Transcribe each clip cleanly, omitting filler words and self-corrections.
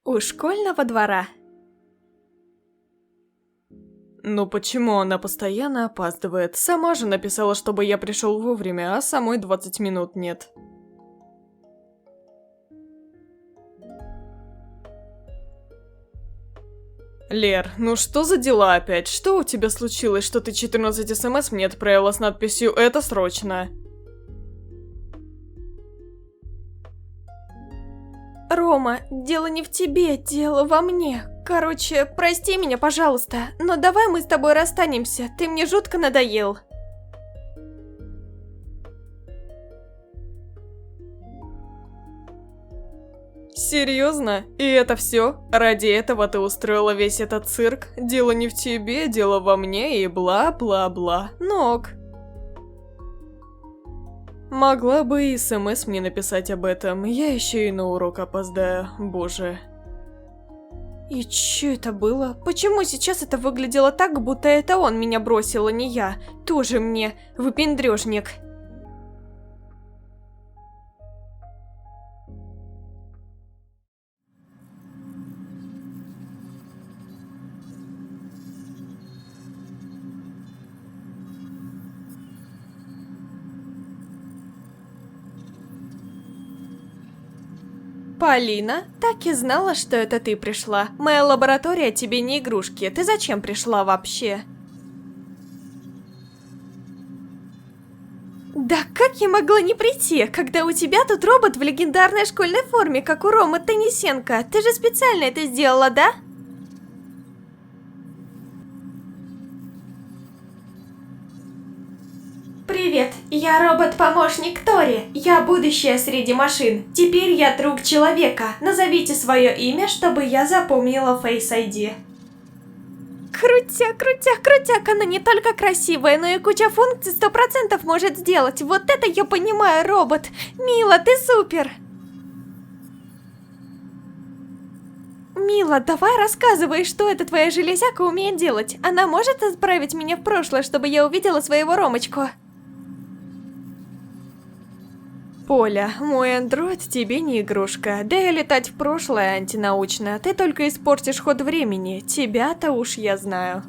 У школьного двора. Ну почему она постоянно опаздывает? Сама же написала, чтобы я пришел вовремя, а самой 20 минут нет. Лер, ну что за дела опять? Что у тебя случилось, что ты 14 смс мне отправила с надписью «Это срочно»? Рома, дело не в тебе, дело во мне. Короче, прости меня, пожалуйста, но давай мы с тобой расстанемся, ты мне жутко надоел. Серьезно? И это все? Ради этого ты устроила весь этот цирк? Дело не в тебе, дело во мне и бла-бла-бла. Ног. Могла бы и смс мне написать об этом, я еще и на урок опоздаю, боже. И чё это было? Почему сейчас это выглядело так, будто это он меня бросил, а не я? Тоже мне выпендрёжник. Полина, так и знала, что это ты пришла. Моя лаборатория тебе не игрушки. Ты зачем пришла вообще? Да как я могла не прийти, когда у тебя тут робот в легендарной школьной форме, как у Ромы Танисенко? Ты же специально это сделала, да? Привет, я робот-помощник Тори. Я будущее среди машин. Теперь я друг человека. Назовите свое имя, чтобы я запомнила Face ID. Крутяк, крутяк, крутяк, она не только красивая, но и куча функций 100% может сделать. Вот это я понимаю, робот. Мила, ты супер. Мила, давай рассказывай, что эта твоя железяка умеет делать. Она может отправить меня в прошлое, чтобы я увидела своего Ромочку? Поля, мой андроид тебе не игрушка. Да и летать в прошлое антинаучно. Ты только испортишь ход времени. Тебя-то уж я знаю.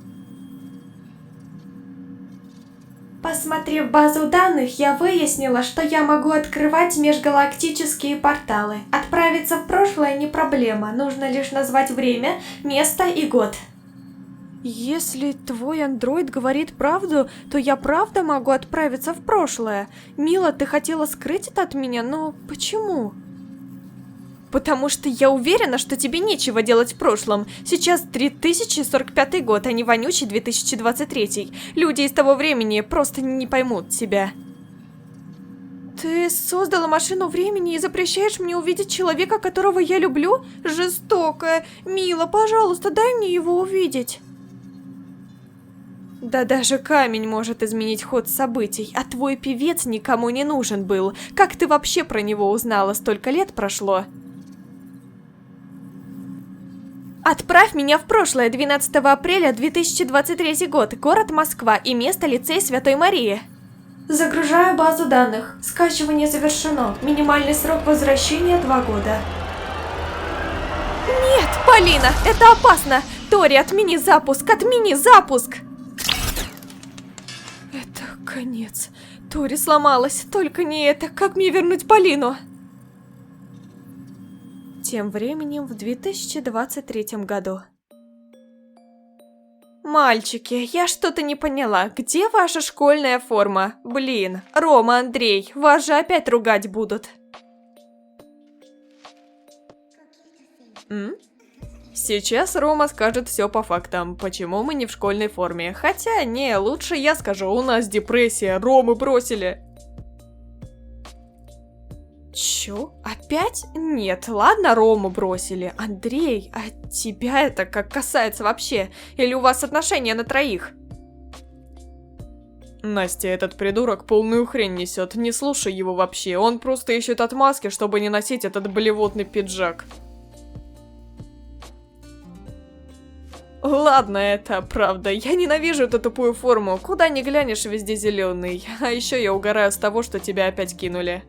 Посмотрев базу данных, я выяснила, что я могу открывать межгалактические порталы. Отправиться в прошлое не проблема, нужно лишь назвать время, место и год. Если твой андроид говорит правду, то я правда могу отправиться в прошлое. Мила, ты хотела скрыть это от меня, но почему? Потому что я уверена, что тебе нечего делать в прошлом. Сейчас 3045 год, а не вонючий 2023. Люди из того времени просто не поймут тебя. Ты создала машину времени и запрещаешь мне увидеть человека, которого я люблю? Жестокая. Мила, пожалуйста, дай мне его увидеть. Да даже камень может изменить ход событий, а твой певец никому не нужен был. Как ты вообще про него узнала? Столько лет прошло. Отправь меня в прошлое, 12 апреля 2023 год, город Москва и место лицей Святой Марии. Загружаю базу данных. Скачивание завершено. Минимальный срок возвращения 2 года. Нет, Полина, это опасно. Тори, отмени запуск, отмени запуск. Это конец. Тори сломалась, только не это. Как мне вернуть Полину? Тем временем в 2023 году. Мальчики, я что-то не поняла. Где ваша школьная форма? Блин, Рома, Андрей, вас же опять ругать будут. Сейчас Рома скажет все по фактам, почему мы не в школьной форме. Хотя, не, лучше я скажу, у нас депрессия, Рому бросили. Чё? Опять? Нет, ладно, Рому бросили. Андрей, а тебя это как касается вообще? Или у вас отношения на троих? Настя, этот придурок полную хрень несет, не слушай его вообще, он просто ищет отмазки, чтобы не носить этот блевотный пиджак. Ладно, это правда. Я ненавижу эту тупую форму. Куда ни глянешь, везде зеленый. А еще я угораю с того, что тебя опять кинули.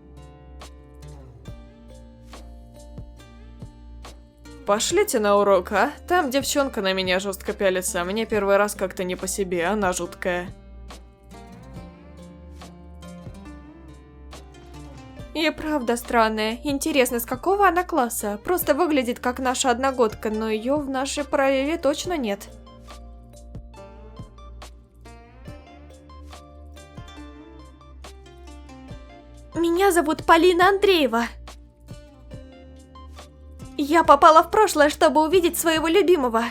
пошлите на урок, а? Там девчонка на меня жестко пялится. Мне первый раз как-то не по себе, она жуткая. И правда странная. Интересно, с какого она класса? Просто выглядит как наша одногодка, но ее в нашей параллели точно нет. Меня зовут Полина Андреева. Я попала в прошлое, чтобы увидеть своего любимого.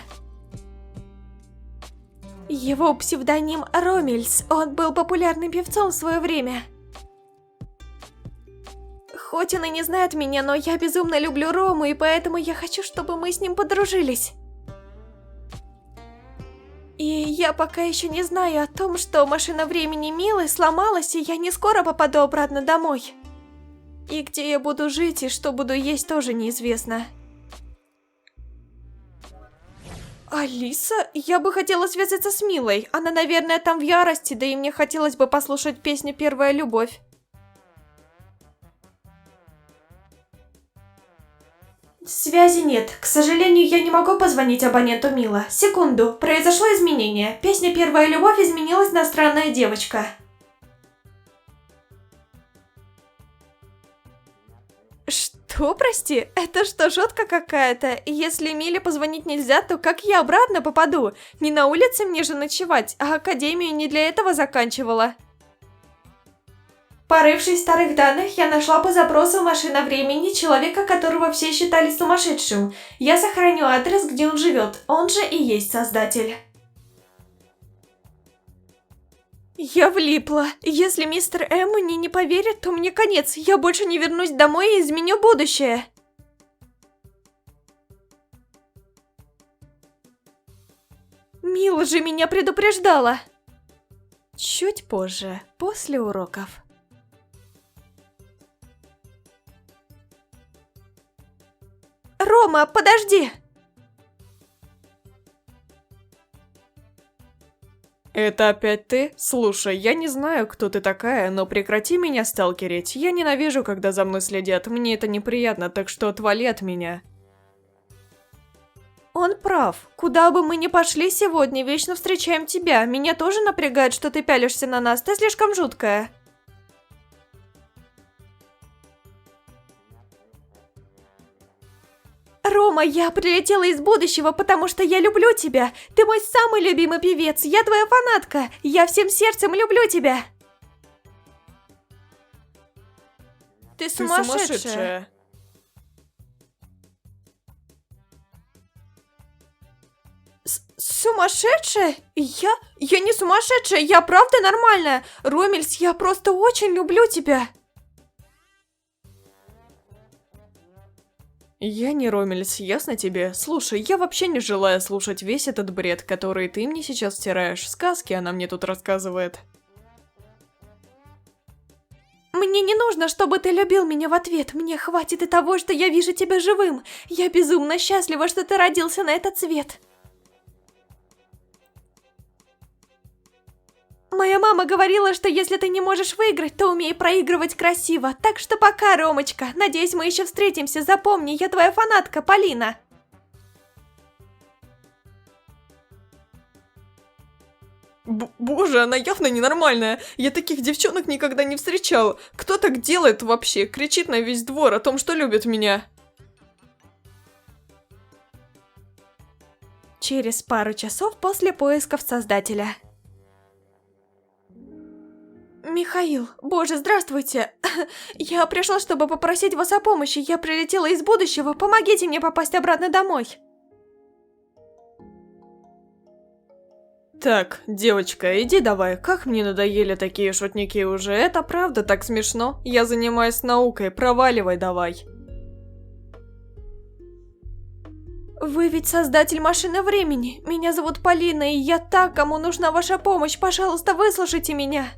Его псевдоним Ромельс. Он был популярным певцом в свое время. Хоть он и не знает меня, но я безумно люблю Рому, и поэтому я хочу, чтобы мы с ним подружились. И я пока еще не знаю о том, что машина времени Милы сломалась, и я не скоро попаду обратно домой. И где я буду жить, и что буду есть, тоже неизвестно. Алиса? Я бы хотела связаться с Милой. Она, наверное, там в ярости, да и мне хотелось бы послушать песню «Первая любовь». Связи нет. К сожалению, я не могу позвонить абоненту Мила. Секунду. Произошло изменение. Песня «Первая любовь» изменилась на «Странная девочка». Что, прости? Это что, шутка какая-то? Если Миле позвонить нельзя, то как я обратно попаду? Не на улице мне же ночевать, а академию не для этого заканчивала. Порывшись в старых данных, я нашла по запросу «Машина времени» человека, которого все считали сумасшедшим. Я сохраню адрес, где он живет, он же и есть создатель. Я влипла. Если мистер М мне не поверит, то мне конец. Я больше не вернусь домой и изменю будущее. Мила же меня предупреждала. Чуть позже, после уроков. Рома, подожди! Это опять ты? Слушай, я не знаю, кто ты такая, но прекрати меня сталкерить. Я ненавижу, когда за мной следят, мне это неприятно, так что отвали от меня. Он прав. Куда бы мы ни пошли сегодня, вечно встречаем тебя. Меня тоже напрягает, что ты пялишься на нас, ты слишком жуткая. Рома, я прилетела из будущего, потому что я люблю тебя. Ты мой самый любимый певец, я твоя фанатка. Я всем сердцем люблю тебя. Ты сумасшедшая. Сумасшедшая? Я не сумасшедшая, я правда нормальная. Ромельс, я просто очень люблю тебя. Я не Ромельс, ясно тебе? Слушай, я вообще не желаю слушать весь этот бред, который ты мне сейчас втираешь. Сказки она мне тут рассказывает. Мне не нужно, чтобы ты любил меня в ответ. Мне хватит и того, что я вижу тебя живым. Я безумно счастлива, что ты родился на этот свет. Моя мама говорила, что если ты не можешь выиграть, то умей проигрывать красиво. Так что пока, Ромочка. Надеюсь, мы еще встретимся. Запомни, я твоя фанатка, Полина. Боже, она явно ненормальная. Я таких девчонок никогда не встречал. Кто так делает вообще? Кричит на весь двор о том, что любит меня. Через пару часов после поисков создателя. Михаил, боже, здравствуйте. Я пришла, чтобы попросить вас о помощи. Я прилетела из будущего. Помогите мне попасть обратно домой. Так, девочка, иди давай. Как мне надоели такие шутники уже. Это правда так смешно. Я занимаюсь наукой. Проваливай давай. Вы ведь создатель машины времени. Меня зовут Полина, и я та, кому нужна ваша помощь. Пожалуйста, выслушайте меня.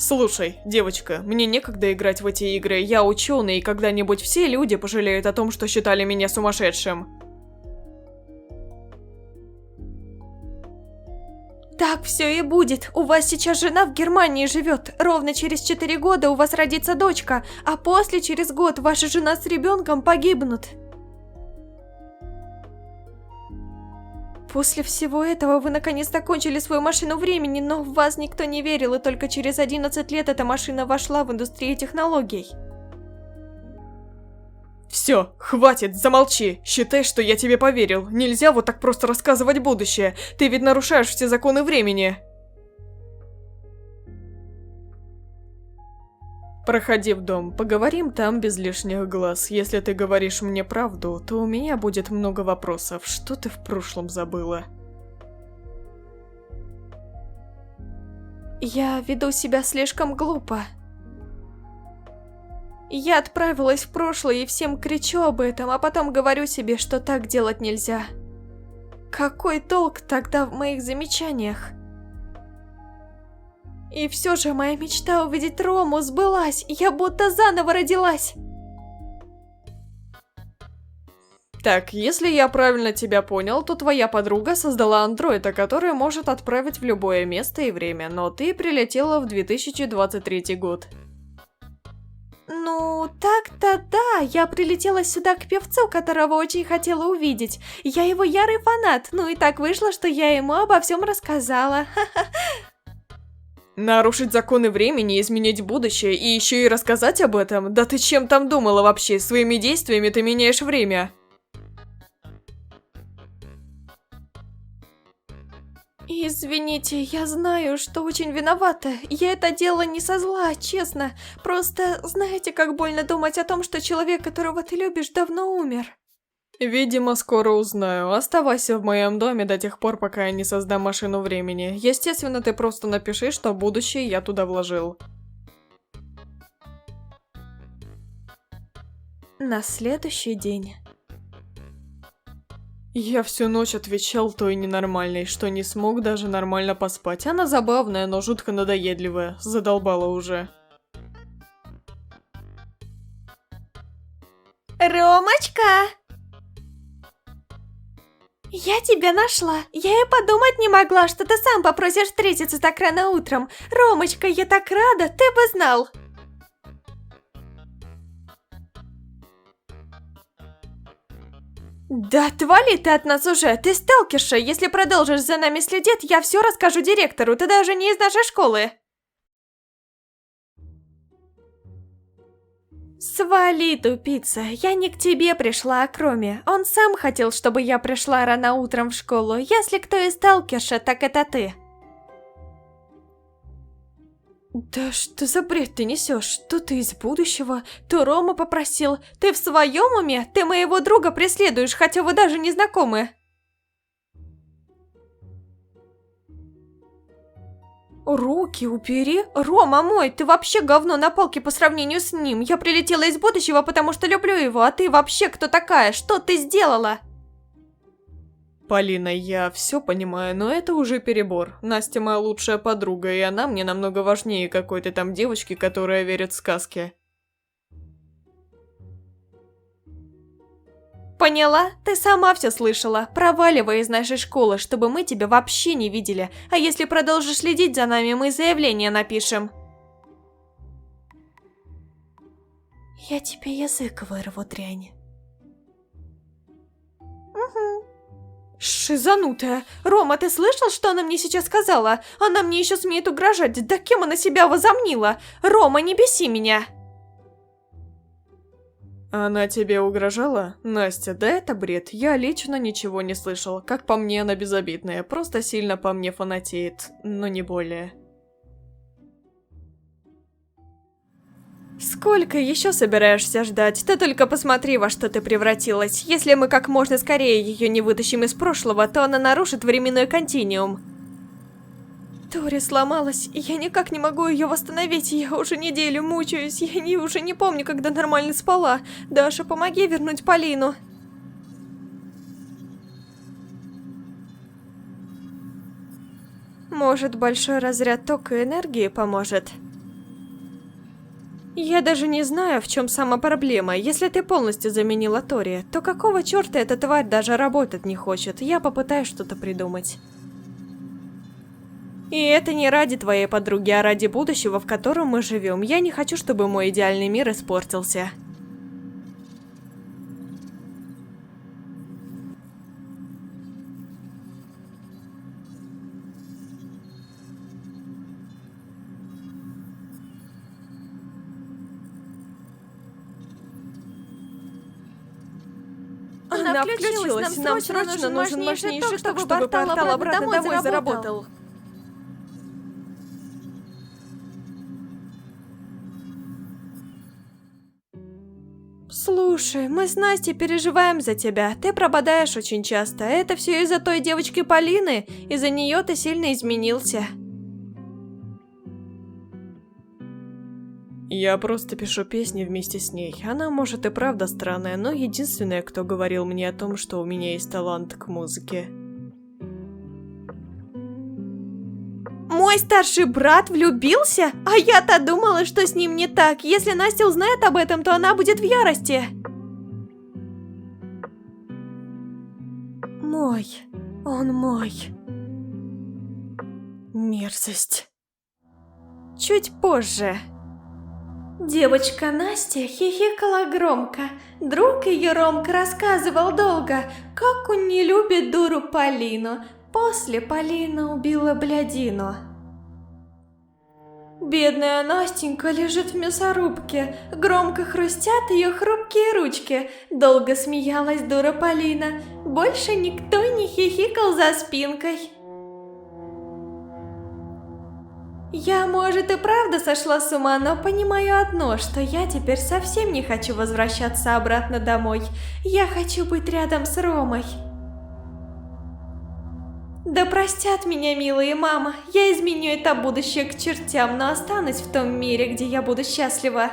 Слушай, девочка, мне некогда играть в эти игры. Я ученый, и когда-нибудь все люди пожалеют о том, что считали меня сумасшедшим. Так все и будет. У вас сейчас жена в Германии живет. Ровно через 4 года у вас родится дочка, а после через год ваша жена с ребенком погибнут. После всего этого вы наконец закончили свою машину времени, но в вас никто не верил, и только через 11 лет эта машина вошла в индустрию технологий. Все, хватит, замолчи. Считай, что я тебе поверил. Нельзя вот так просто рассказывать будущее. Ты ведь нарушаешь все законы времени. Проходи в дом, поговорим там без лишних глаз. Если ты говоришь мне правду, то у меня будет много вопросов. Что ты в прошлом забыла? Я веду себя слишком глупо. Я отправилась в прошлое и всем кричу об этом, а потом говорю себе, что так делать нельзя. Какой толк тогда в моих замечаниях? И все же моя мечта увидеть Рому сбылась, я будто заново родилась. Так, если я правильно тебя понял, то твоя подруга создала андроида, который может отправить в любое место и время, но ты прилетела в 2023 год. Ну, так-то да, я прилетела сюда к певцу, которого очень хотела увидеть. Я его ярый фанат, ну и так вышло, что я ему обо всем рассказала. Нарушить законы времени, изменить будущее и еще и рассказать об этом? Да ты чем там думала вообще? Своими действиями ты меняешь время. Извините, я знаю, что очень виновата. Я это делала не со зла, честно. Просто знаете, как больно думать о том, что человек, которого ты любишь, давно умер. Видимо, скоро узнаю. Оставайся в моем доме до тех пор, пока я не создам машину времени. Естественно, ты просто напиши, что будущее я туда вложил. На следующий день. Я всю ночь отвечал той ненормальной, что не смог даже нормально поспать. Она забавная, но жутко надоедливая. Задолбала уже. Ромочка! Я тебя нашла. Я и подумать не могла, что ты сам попросишь встретиться так рано утром. Ромочка, я так рада, ты бы знал. Да отвали ты от нас уже, ты сталкерша. Если продолжишь за нами следить, я все расскажу директору, ты даже не из нашей школы. Свали, тупица, я не к тебе пришла, а к Роме. Он сам хотел, чтобы я пришла рано утром в школу. Если кто и сталкерша, так это ты. Да что за бред ты несешь? То ты из будущего, то Рома попросил. Ты в своем уме? Ты моего друга преследуешь, хотя вы даже не знакомы. Руки убери. Рома мой, ты вообще говно на палке по сравнению с ним. Я прилетела из будущего, потому что люблю его, а ты вообще кто такая? Что ты сделала? Полина, я все понимаю, но это уже перебор. Настя моя лучшая подруга, и она мне намного важнее какой-то там девочки, которая верит в сказки. Поняла? Ты сама все слышала. Проваливай из нашей школы, чтобы мы тебя вообще не видели. А если продолжишь следить за нами, мы заявление напишем. Я тебе язык вырву, дрянь. Угу. Шизанутая. Рома, ты слышал, что она мне сейчас сказала? Она мне еще смеет угрожать. Да кем она себя возомнила? Рома, не беси меня. Она тебе угрожала? Настя, да это бред. Я лично ничего не слышал. Как по мне, она безобидная. Просто сильно по мне фанатеет. Но не более. Сколько еще собираешься ждать? Ты только посмотри, во что ты превратилась. Если мы как можно скорее ее не вытащим из прошлого, то она нарушит временной континуум. Тори сломалась, и я никак не могу ее восстановить. Я уже неделю мучаюсь, уже не помню, когда нормально спала. Даша, помоги вернуть Полину. Может, большой разряд тока и энергии поможет? Я даже не знаю, в чем сама проблема. Если ты полностью заменила Тори, то какого черта эта тварь даже работать не хочет? Я попытаюсь что-то придумать. И это не ради твоей подруги, а ради будущего, в котором мы живем. Я не хочу, чтобы мой идеальный мир испортился. Она включилась. Нам срочно нужен мощнейший ток, чтобы портал обратно домой заработал. Слушай, мы с Настей переживаем за тебя. Ты пропадаешь очень часто. Это все из-за той девочки Полины. Из-за нее ты сильно изменился. Я просто пишу песни вместе с ней. Она, может, и правда странная, но единственная, кто говорил мне о том, что у меня есть талант к музыке. Мой старший брат влюбился? А я-то думала, что с ним не так. Если Настя узнает об этом, то она будет в ярости. Мой. Он мой. Мерзость. Чуть позже. Девочка Настя хихикала громко. Друг ее Ромка рассказывал долго, как он не любит дуру Полину. После Полина убила блядину. Бедная Настенька лежит в мясорубке. Громко хрустят ее хрупкие ручки. Долго смеялась дура Полина. Больше никто не хихикал за спинкой. Я, может, и правда сошла с ума, но понимаю одно, что я теперь совсем не хочу возвращаться обратно домой. Я хочу быть рядом с Ромой. Да простят меня, милые мама, я изменю это будущее к чертям, но останусь в том мире, где я буду счастлива.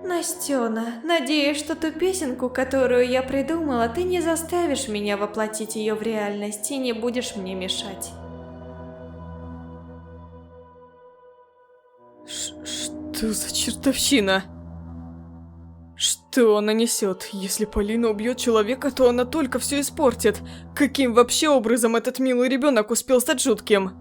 Настена, надеюсь, что ту песенку, которую я придумала, ты не заставишь меня воплотить ее в реальность и не будешь мне мешать. Что за чертовщина? Что она несет? Если Полина убьет человека, то она только все испортит. Каким вообще образом этот милый ребенок успел стать жутким?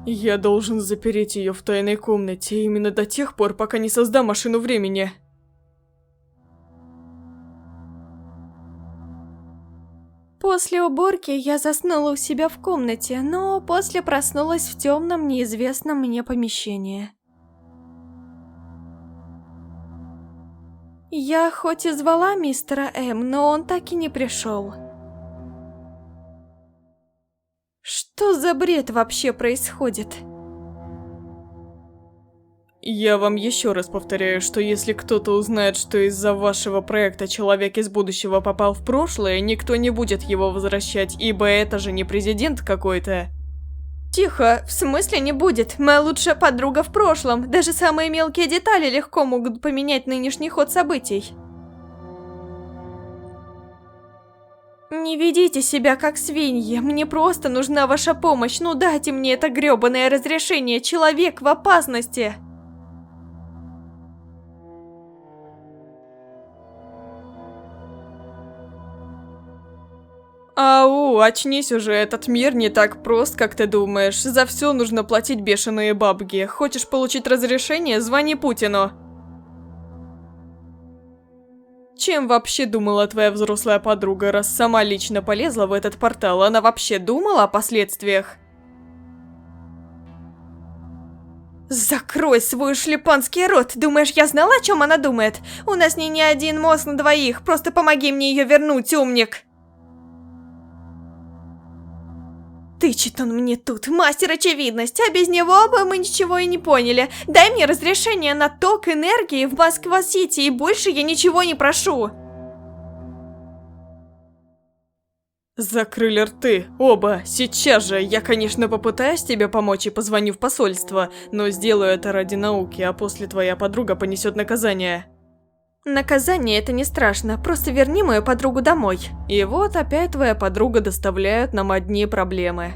Я должен запереть ее в тайной комнате именно до тех пор, пока не создам машину времени. После уборки я заснула у себя в комнате, но после проснулась в темном, неизвестном мне помещении. Я хоть и звала мистера М, но он так и не пришел. Что за бред вообще происходит? Я вам еще раз повторяю, что если кто-то узнает, что из-за вашего проекта человек из будущего попал в прошлое, никто не будет его возвращать, ибо это же не президент какой-то. Тихо, в смысле не будет? Моя лучшая подруга в прошлом. Даже самые мелкие детали легко могут поменять нынешний ход событий. Не ведите себя как свиньи, мне просто нужна ваша помощь, ну дайте мне это грёбаное разрешение, человек в опасности. Ау, очнись уже, этот мир не так прост, как ты думаешь. За все нужно платить бешеные бабки. Хочешь получить разрешение, звони Путину. Чем вообще думала твоя взрослая подруга, раз сама лично полезла в этот портал? Она вообще думала о последствиях? Закрой свой шлепанский рот! Думаешь, я знала, о чем она думает? У нас не один мозг на двоих, просто помоги мне ее вернуть, умник! Тычет он мне тут, мастер очевидность, а без него бы мы ничего и не поняли. Дай мне разрешение на ток энергии в Москва-Сити, и больше я ничего не прошу. Закрыли рты, оба, сейчас же. Я, конечно, попытаюсь тебе помочь и позвоню в посольство, но сделаю это ради науки, а после твоя подруга понесет наказание. Наказание это не страшно, просто верни мою подругу домой. И вот опять твоя подруга доставляет нам одни проблемы.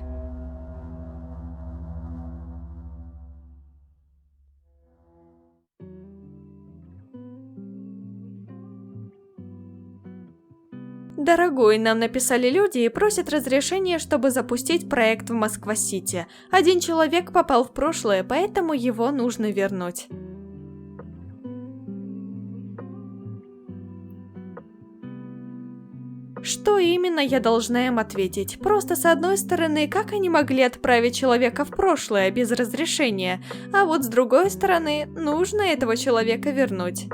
Дорогой, нам написали люди и просят разрешения, чтобы запустить проект в Москва-Сити. Один человек попал в прошлое, поэтому его нужно вернуть. Что именно я должна им ответить? Просто с одной стороны, как они могли отправить человека в прошлое без разрешения, а вот с другой стороны, нужно этого человека вернуть.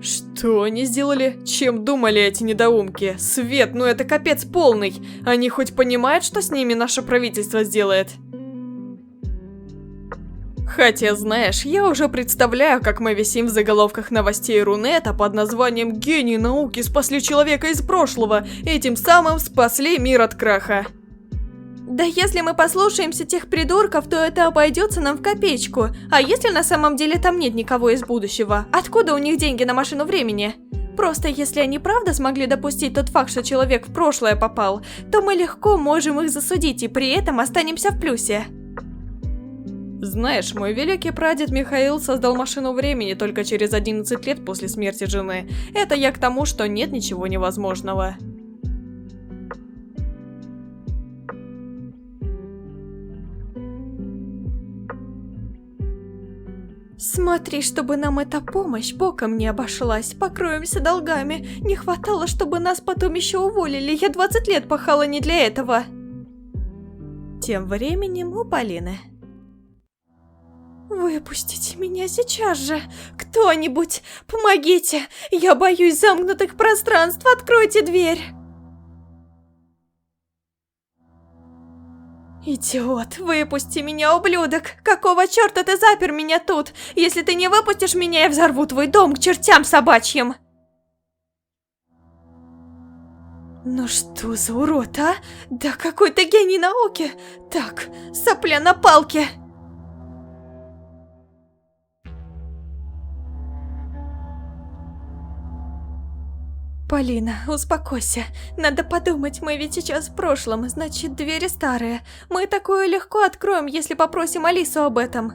Что они сделали? Чем думали эти недоумки? Свет, ну это капец полный. Они хоть понимают, что с ними наше правительство сделает? Хотя, знаешь, я уже представляю, как мы висим в заголовках новостей Рунета под названием «Гении науки спасли человека из прошлого» и тем самым спасли мир от краха. Да если мы послушаемся тех придурков, то это обойдется нам в копеечку. А если на самом деле там нет никого из будущего? Откуда у них деньги на машину времени? Просто если они правда смогли допустить тот факт, что человек в прошлое попал, то мы легко можем их засудить и при этом останемся в плюсе. Знаешь, мой великий прадед Михаил создал машину времени только через 11 лет после смерти жены. Это я к тому, что нет ничего невозможного. Смотри, чтобы нам эта помощь боком не обошлась, покроемся долгами. Не хватало, чтобы нас потом еще уволили, я 20 лет пахала не для этого. Тем временем у Полины. Выпустите меня сейчас же! Кто-нибудь! Помогите! Я боюсь замкнутых пространств! Откройте дверь! Идиот! Выпусти меня, ублюдок! Какого черта ты запер меня тут? Если ты не выпустишь меня, я взорву твой дом к чертям собачьим! Ну что за урод, а? Да какой ты гений науки! Так, сопля на палке! Полина, успокойся. Надо подумать, мы ведь сейчас в прошлом, значит, двери старые. Мы такое легко откроем, если попросим Алису об этом.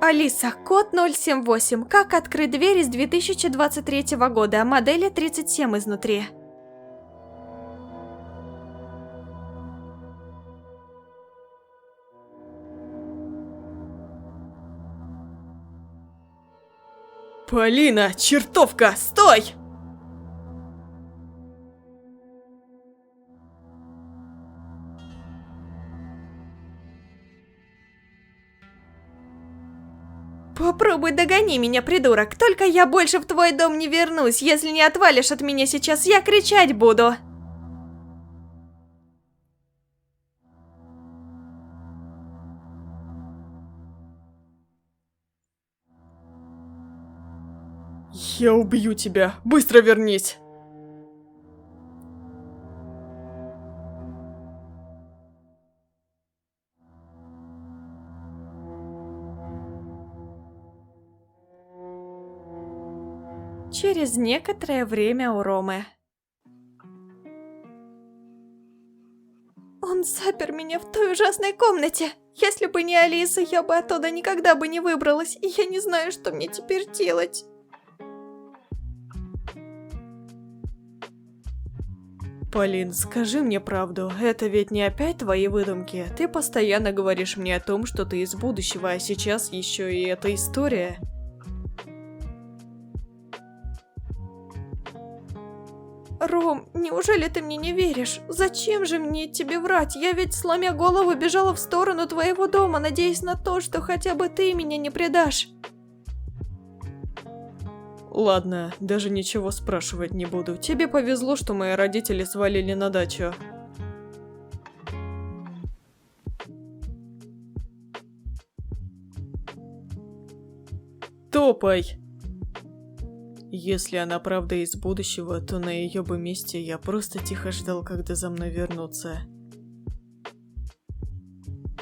Алиса, код 078. Как открыть дверь из 2023 года, модели 37 изнутри? Полина, чертовка, стой! Попробуй догони меня, придурок. Только я больше в твой дом не вернусь. Если не отвалишь от меня сейчас, я кричать буду. Я убью тебя. Быстро вернись. Через некоторое время у Ромы. Он запер меня в той ужасной комнате. Если бы не Алиса, я бы оттуда никогда бы не выбралась, и я не знаю, что мне теперь делать. Полин, скажи мне правду, это ведь не опять твои выдумки? Ты постоянно говоришь мне о том, что ты из будущего, а сейчас еще и эта история. Ром, неужели ты мне не веришь? Зачем же мне тебе врать? Я ведь, сломя голову, бежала в сторону твоего дома, надеясь на то, что хотя бы ты меня не предашь. Ладно, даже ничего спрашивать не буду. Тебе повезло, что мои родители свалили на дачу. Топай! Если она правда из будущего, то на ее бы месте я просто тихо ждал, когда за мной вернутся.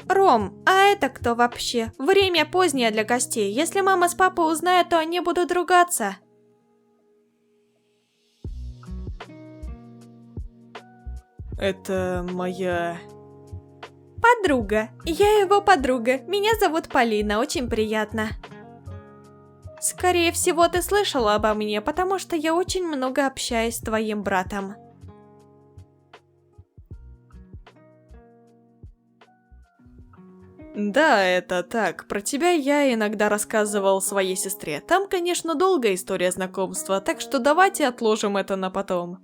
Ром, а это кто вообще? Время позднее для гостей. Если мама с папой узнают, то они будут ругаться. Это моя... подруга. Я его подруга. Меня зовут Полина, очень приятно. Скорее всего, ты слышала обо мне, потому что я очень много общаюсь с твоим братом. Да, это так. Про тебя я иногда рассказывал своей сестре. Там, конечно, долгая история знакомства, так что давайте отложим это на потом.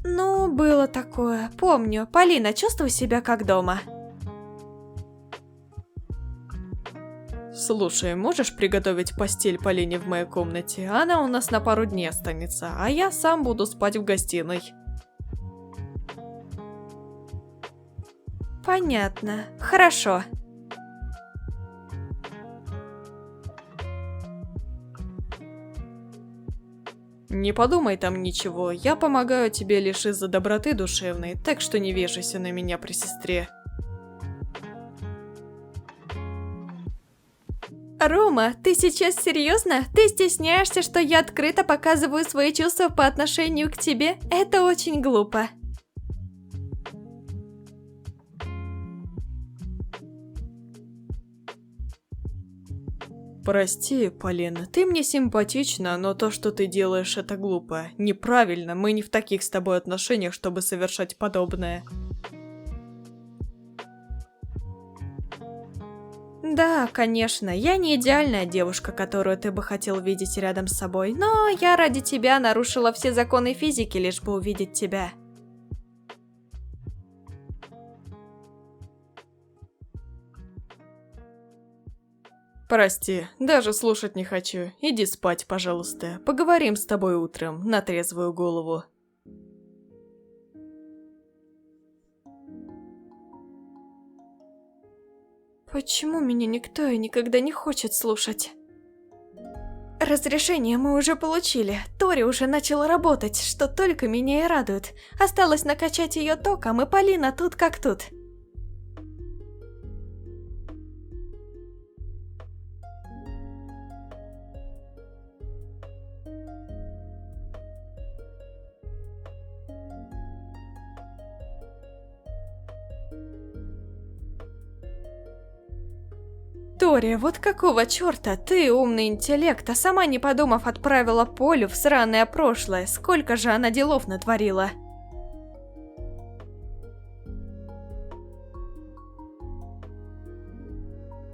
Ну, было такое. Помню. Полина, чувствуй себя как дома. Слушай, можешь приготовить постель Полине в моей комнате? Она у нас на пару дней останется, а я сам буду спать в гостиной. Понятно. Хорошо. Не подумай там ничего, я помогаю тебе лишь из-за доброты душевной, так что не вешайся на меня при сестре. Рома, ты сейчас серьезно? Ты стесняешься, что я открыто показываю свои чувства по отношению к тебе? Это очень глупо. Прости, Полина, ты мне симпатична, но то, что ты делаешь, это глупо. Неправильно, мы не в таких с тобой отношениях, чтобы совершать подобное. Да, конечно, я не идеальная девушка, которую ты бы хотел видеть рядом с собой, но я ради тебя нарушила все законы физики, лишь бы увидеть тебя. Прости, даже слушать не хочу. Иди спать, пожалуйста. Поговорим с тобой утром, на трезвую голову. Почему меня никто и никогда не хочет слушать? Разрешение мы уже получили. Тори уже начала работать, что только меня и радует. Осталось накачать ее током, и Полина тут как тут. Тори, вот какого черта ты, умный интеллект, а сама не подумав отправила Полю в сраное прошлое, сколько же она делов натворила?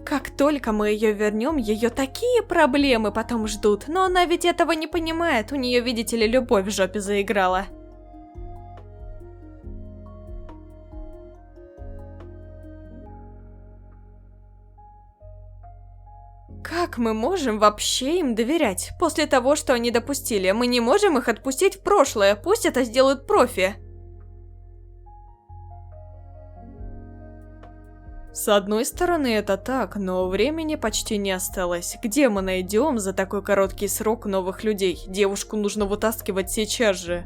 Как только мы ее вернем, ее такие проблемы потом ждут, но она ведь этого не понимает, у нее, видите ли, любовь в жопе заиграла. Как мы можем вообще им доверять? После того, что они допустили, мы не можем их отпустить в прошлое, пусть это сделают профи. С одной стороны это так, но времени почти не осталось. Где мы найдем за такой короткий срок новых людей? Девушку нужно вытаскивать сейчас же.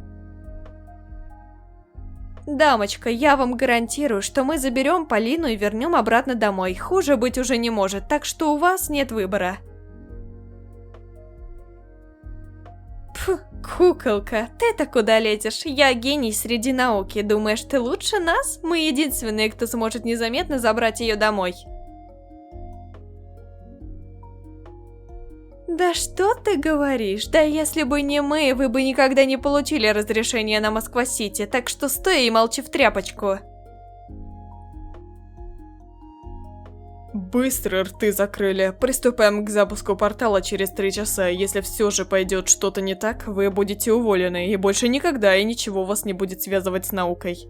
Дамочка, я вам гарантирую, что мы заберем Полину и вернем обратно домой. Хуже быть уже не может, так что у вас нет выбора. Фу, куколка, ты-то куда лезешь? Я гений среди науки. Думаешь, ты лучше нас? Мы единственные, кто сможет незаметно забрать ее домой. Да что ты говоришь? Да если бы не мы, вы бы никогда не получили разрешение на Москва-Сити, так что стой и молчи в тряпочку. Быстро рты закрыли. Приступаем к запуску портала через 3 часа. Если все же пойдет что-то не так, вы будете уволены, и больше никогда и ничего вас не будет связывать с наукой.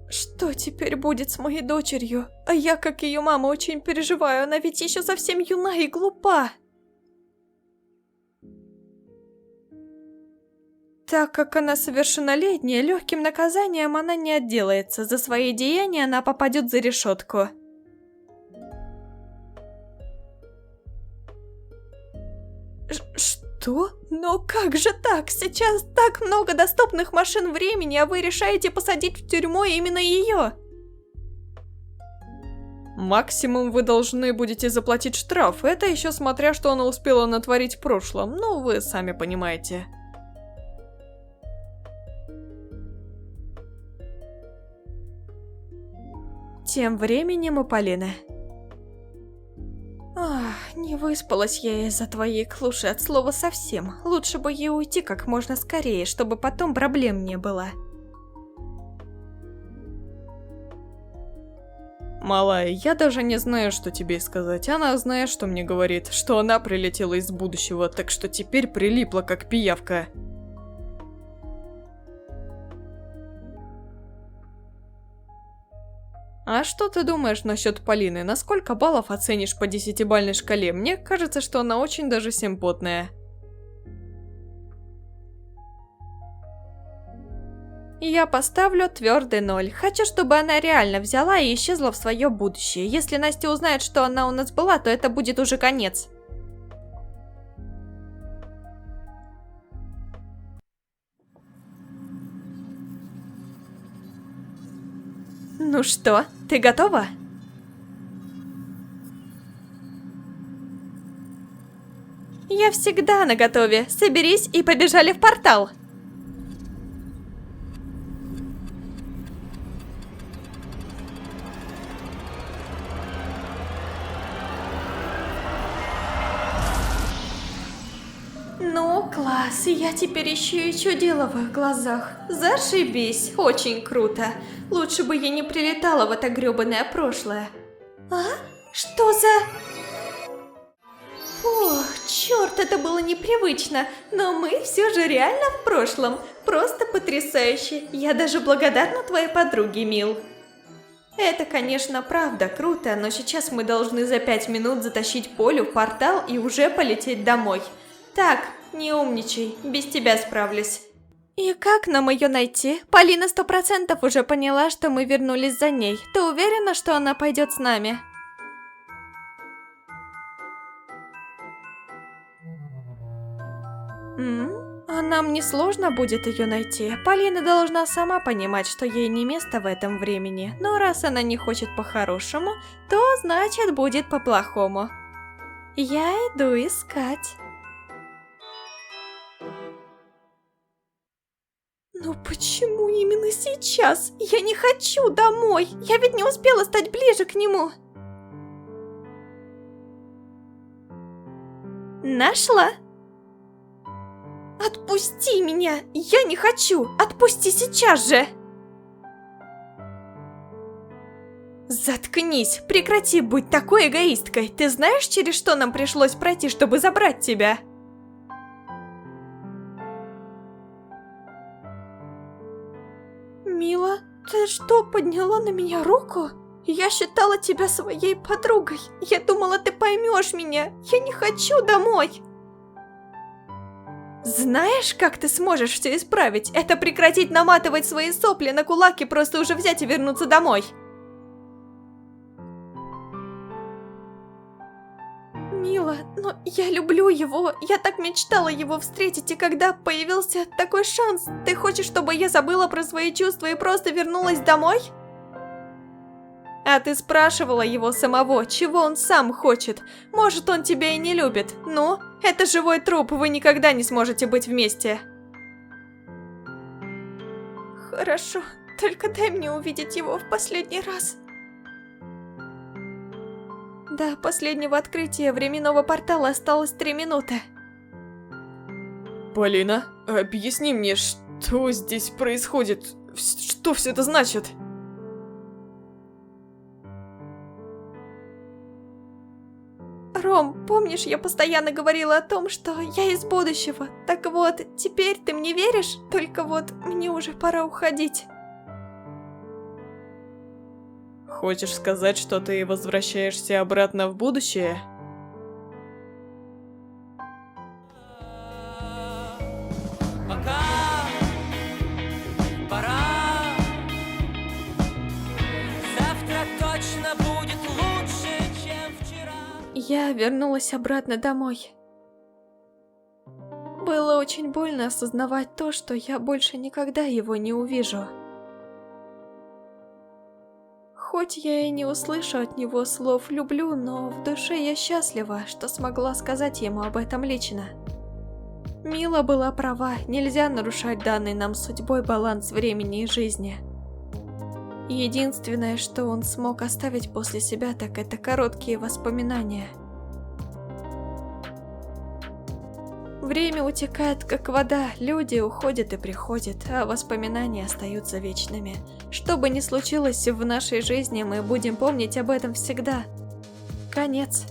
Что теперь будет с моей дочерью? А я, как ее мама, очень переживаю, она ведь еще совсем юна и глупа. Так как она совершеннолетняя, легким наказанием она не отделается. За свои деяния она попадет за решетку. Что? Но как же так? Сейчас так много доступных машин времени, а вы решаете посадить в тюрьму именно ее? Максимум вы должны будете заплатить штраф. Это еще смотря, что она успела натворить в прошлом. Ну, вы сами понимаете. Тем временем у Полины. Ах, не выспалась я из-за твоей клуши от слова совсем. Лучше бы ей уйти как можно скорее, чтобы потом проблем не было. Малая, я даже не знаю, что тебе сказать. Она знает, что мне говорит, что она прилетела из будущего, так что теперь прилипла как пиявка. А что ты думаешь насчет Полины? На сколько баллов оценишь по 10-бальной шкале? Мне кажется, что она очень даже симпотная. Я поставлю твердый 0. Хочу, чтобы она реально взяла и исчезла в свое будущее. Если Настя узнает, что она у нас была, то это будет уже конец. Ну что, ты готова? Я всегда наготове. Соберись и побежали в портал. Ну, класс, я теперь еще и чудила в их глазах. Зашибись, очень круто. Лучше бы я не прилетала в это грёбаное прошлое. А? Что за... Ох, черт, это было непривычно, но мы все же реально в прошлом. Просто потрясающе. Я даже благодарна твоей подруге, Мил. Это, конечно, правда круто, но сейчас мы должны за 5 минут затащить Полю в портал и уже полететь домой. Так, не умничай, без тебя справлюсь. И как нам ее найти? Полина 100% уже поняла, что мы вернулись за ней. Ты уверена, что она пойдет с нами? А нам не сложно будет ее найти. Полина должна сама понимать, что ей не место в этом времени. Но раз она не хочет по-хорошему, то значит будет по-плохому. Я иду искать. Ну почему именно сейчас? Я не хочу домой. Я ведь не успела стать ближе к нему. Нашла? Отпусти меня! Я не хочу! Отпусти сейчас же! Заткнись! Прекрати быть такой эгоисткой! Ты знаешь, через что нам пришлось пройти, чтобы забрать тебя? Мила, ты что, подняла на меня руку? Я считала тебя своей подругой. Я думала, ты поймешь меня. Я не хочу домой. Знаешь, как ты сможешь все исправить? Это прекратить наматывать свои сопли на кулак и просто уже взять и вернуться домой. Мила, но я люблю его. Я так мечтала его встретить, и когда появился такой шанс, ты хочешь, чтобы я забыла про свои чувства и просто вернулась домой? А ты спрашивала его самого, чего он сам хочет. Может, он тебя и не любит. Ну, это живой труп, вы никогда не сможете быть вместе. Хорошо, только дай мне увидеть его в последний раз. До последнего открытия временного портала осталось 3 минуты. Полина, объясни мне, что здесь происходит? Что все это значит? Ром, помнишь, я постоянно говорила о том, что я из будущего? Так вот, теперь ты мне веришь? Только вот, мне уже пора уходить. Хочешь сказать, что ты возвращаешься обратно в будущее? Пока пора. Завтра точно будет лучше, чем вчера. Я вернулась обратно домой. Было очень больно осознавать то, что я больше никогда его не увижу. Хоть я и не услышу от него слов «люблю», но в душе я счастлива, что смогла сказать ему об этом лично. Мила была права, нельзя нарушать данный нам судьбой баланс времени и жизни. Единственное, что он смог оставить после себя, так это короткие воспоминания. Время утекает как вода, люди уходят и приходят, а воспоминания остаются вечными. Что бы ни случилось в нашей жизни, мы будем помнить об этом всегда. Конец.